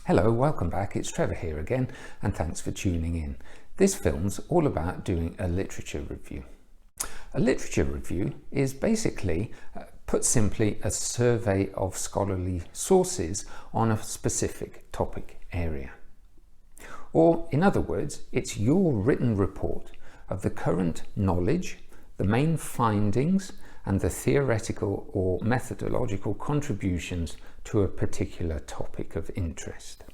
Hello, welcome back. It's Trevor here again, and thanks for tuning in. This film's all about doing a literature review. A literature review is basically, put simply, a survey of scholarly sources on a specific topic area. Or, in other words, it's your written report of the current knowledge, the main findings, and the theoretical or methodological contributions to a particular topic of interest.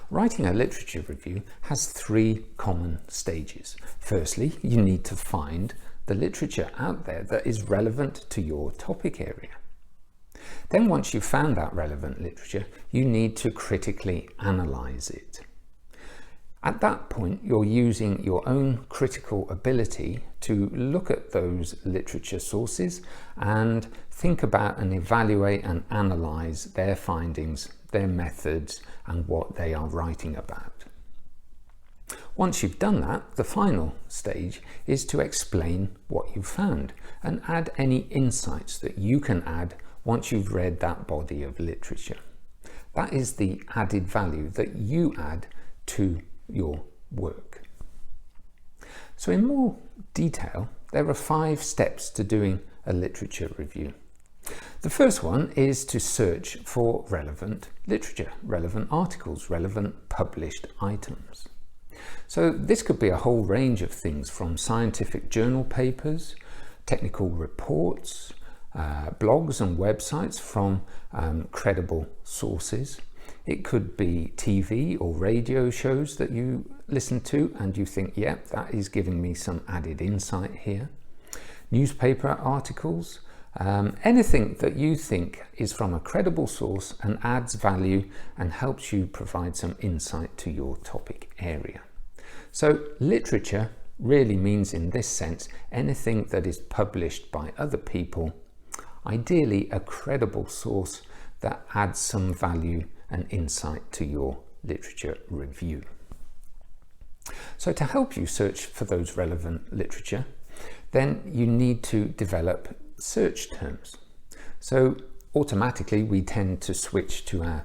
Writing a literature review has three common stages. Firstly, you need to find the literature out there that is relevant to your topic area. Then once you've found that relevant literature, you need to critically analyze it. At that point, you're using your own critical ability to look at those literature sources and think about and evaluate and analyze their findings, their methods, and what they are writing about. Once you've done that, the final stage is to explain what you've found and add any insights that you can add once you've read that body of literature. That is the added value that you add to your work. So in more detail, there are 5 steps to doing a literature review. The first one is to search for relevant literature, relevant articles, relevant published items. So this could be a whole range of things, from scientific journal papers, technical reports, blogs and websites from credible sources. It could be TV or radio shows that you listen to and you think, yep, that is giving me some added insight here. Newspaper articles, anything that you think is from a credible source and adds value and helps you provide some insight to your topic area. So literature really means, in this sense, anything that is published by other people, ideally a credible source that adds some value and insight to your literature review. So to help you search for those relevant literature, then you need to develop search terms. So automatically we tend to switch to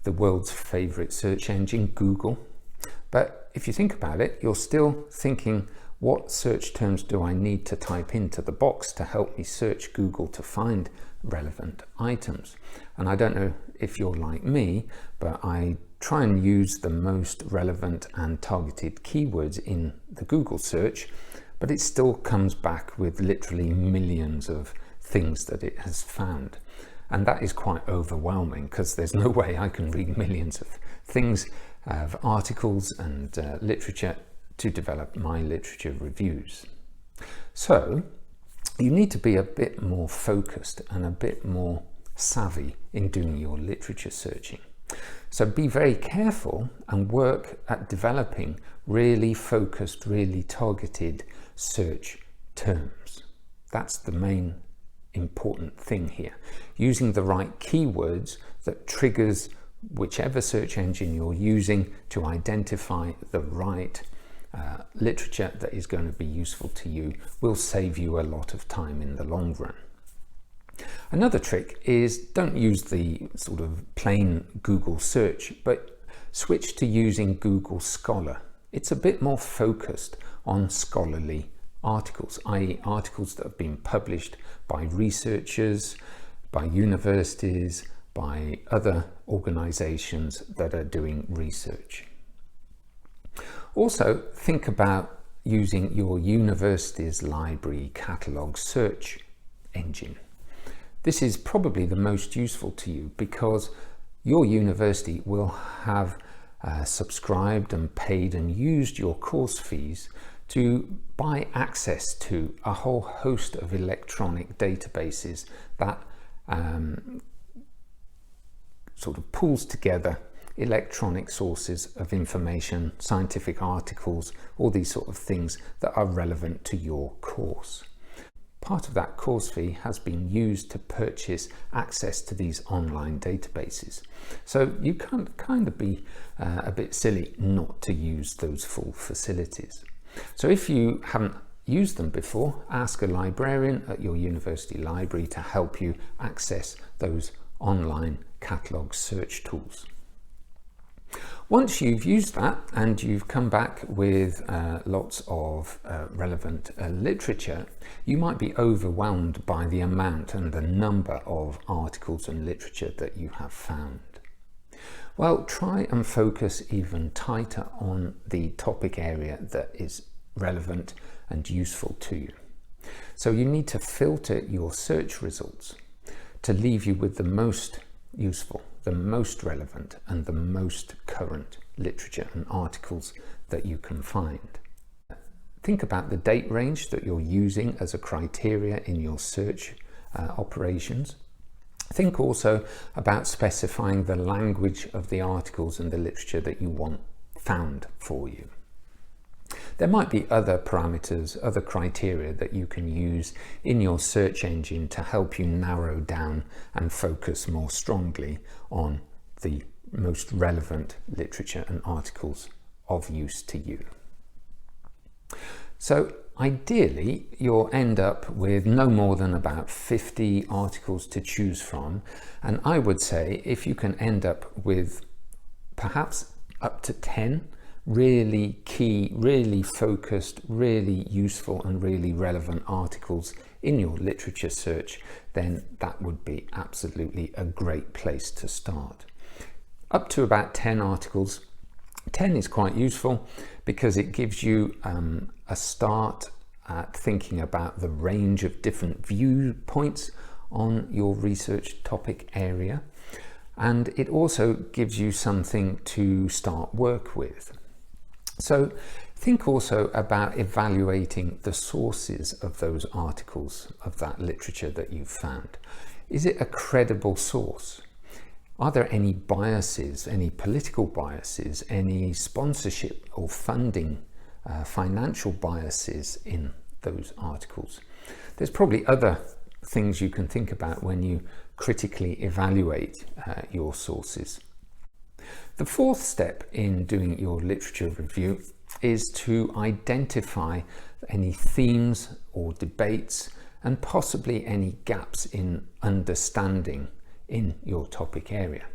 the world's favorite search engine, Google. But if you think about it, you're still thinking, what search terms do I need to type into the box to help me search Google to find relevant items? And I don't know if you're like me, but I try and use the most relevant and targeted keywords in the Google search, but it still comes back with literally millions of things that it has found. And that is quite overwhelming, because there's no way I can read millions of things, of articles and literature to develop my literature reviews. So you need to be a bit more focused and a bit more savvy in doing your literature searching. So be very careful and work at developing really focused, really targeted search terms. That's the main important thing here. Using the right keywords that triggers whichever search engine you're using to identify the right literature that is going to be useful to you will save you a lot of time in the long run. Another trick is, don't use the sort of plain Google search, but switch to using Google Scholar. It's a bit more focused on scholarly articles, i.e. articles that have been published by researchers, by universities, by other organizations that are doing research. Also, think about using your university's library catalog search engine. This is probably the most useful to you, because your university will have subscribed and paid and used your course fees to buy access to a whole host of electronic databases that sort of pulls together electronic sources of information, scientific articles, all these sort of things that are relevant to your course. Part of that course fee has been used to purchase access to these online databases. So you can't kind of be a bit silly not to use those full facilities. So if you haven't used them before, ask a librarian at your university library to help you access those online catalog search tools. Once you've used that and you've come back with lots of relevant literature, you might be overwhelmed by the amount and the number of articles and literature that you have found. Well, try and focus even tighter on the topic area that is relevant and useful to you. So you need to filter your search results to leave you with the most useful, the most relevant and the most current literature and articles that you can find. Think about the date range that you're using as a criteria in your search operations. Think also about specifying the language of the articles and the literature that you want found for you. There might be other parameters, other criteria that you can use in your search engine to help you narrow down and focus more strongly on the most relevant literature and articles of use to you. So ideally, you'll end up with no more than about 50 articles to choose from. And I would say if you can end up with perhaps up to 10 really key, really focused, really useful and really relevant articles in your literature search, then that would be absolutely a great place to start. Up to about 10 articles. 10 is quite useful because it gives you a start at thinking about the range of different viewpoints on your research topic area, and it also gives you something to start work with. So think also about evaluating the sources of those articles, of that literature that you've found. Is it a credible source? Are there any biases, any political biases, any sponsorship or funding, financial biases in those articles? There's probably other things you can think about when you critically evaluate your sources. The fourth step in doing your literature review is to identify any themes or debates and possibly any gaps in understanding in your topic area.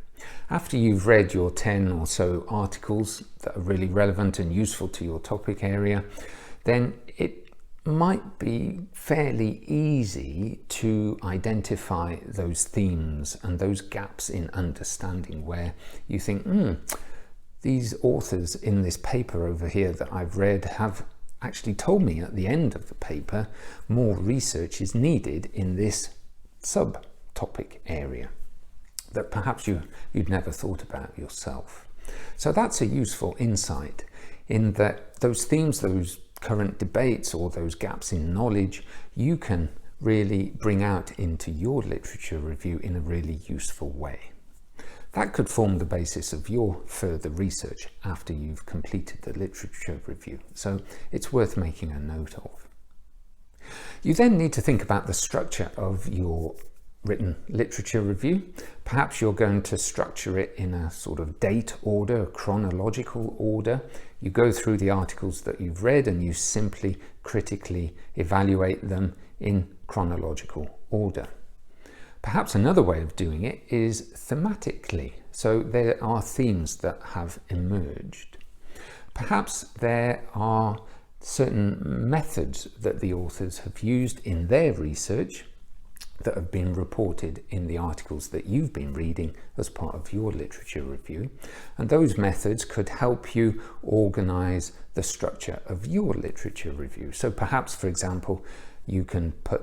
After you've read your 10 or so articles that are really relevant and useful to your topic area, then it might be fairly easy to identify those themes and those gaps in understanding where you think, these authors in this paper over here that I've read have actually told me at the end of the paper more research is needed in this subtopic area that perhaps you'd never thought about yourself. So that's a useful insight in that those themes, those current debates or those gaps in knowledge, you can really bring out into your literature review in a really useful way. That could form the basis of your further research after you've completed the literature review. So it's worth making a note of. You then need to think about the structure of your written literature review. Perhaps you're going to structure it in a sort of date order, a chronological order. You go through the articles that you've read and you simply critically evaluate them in chronological order. Perhaps another way of doing it is thematically. So there are themes that have emerged. Perhaps there are certain methods that the authors have used in their research that have been reported in the articles that you've been reading as part of your literature review. And those methods could help you organize the structure of your literature review. So perhaps, for example, you can put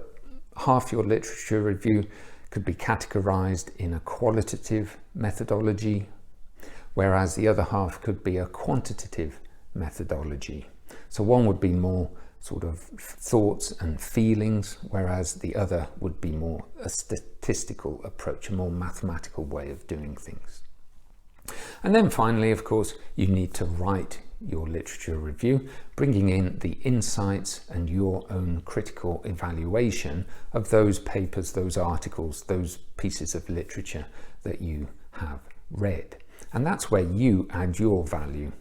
half your literature review could be categorized in a qualitative methodology, whereas the other half could be a quantitative methodology. So one would be more sort of thoughts and feelings, whereas the other would be more a statistical approach, a more mathematical way of doing things. And then finally, of course, you need to write your literature review, bringing in the insights and your own critical evaluation of those papers, those articles, those pieces of literature that you have read. And that's where you add your value.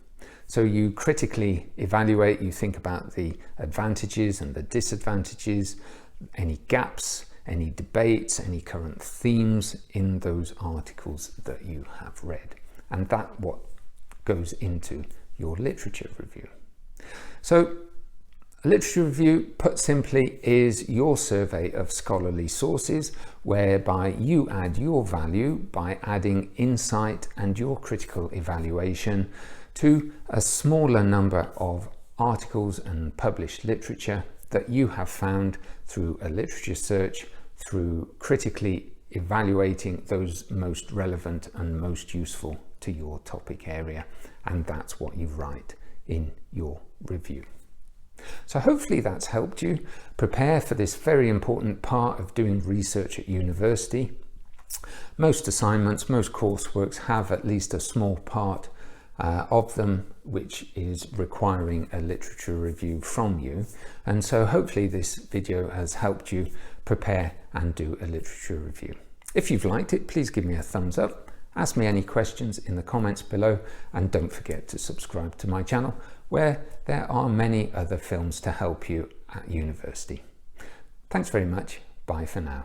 So you critically evaluate, you think about the advantages and the disadvantages, any gaps, any debates, any current themes in those articles that you have read. And goes into your literature review. So a literature review, put simply, is your survey of scholarly sources whereby you add your value by adding insight and your critical evaluation to a smaller number of articles and published literature that you have found through a literature search, through critically evaluating those most relevant and most useful to your topic area. And that's what you write in your review. So hopefully that's helped you prepare for this very important part of doing research at university. Most assignments, most courseworks have at least a small part of them which is requiring a literature review from you, and so hopefully this video has helped you prepare and do a literature review. If you've liked it, please give me a thumbs up, ask me any questions in the comments below, and don't forget to subscribe to my channel where there are many other films to help you at university. Thanks very much. Bye for now.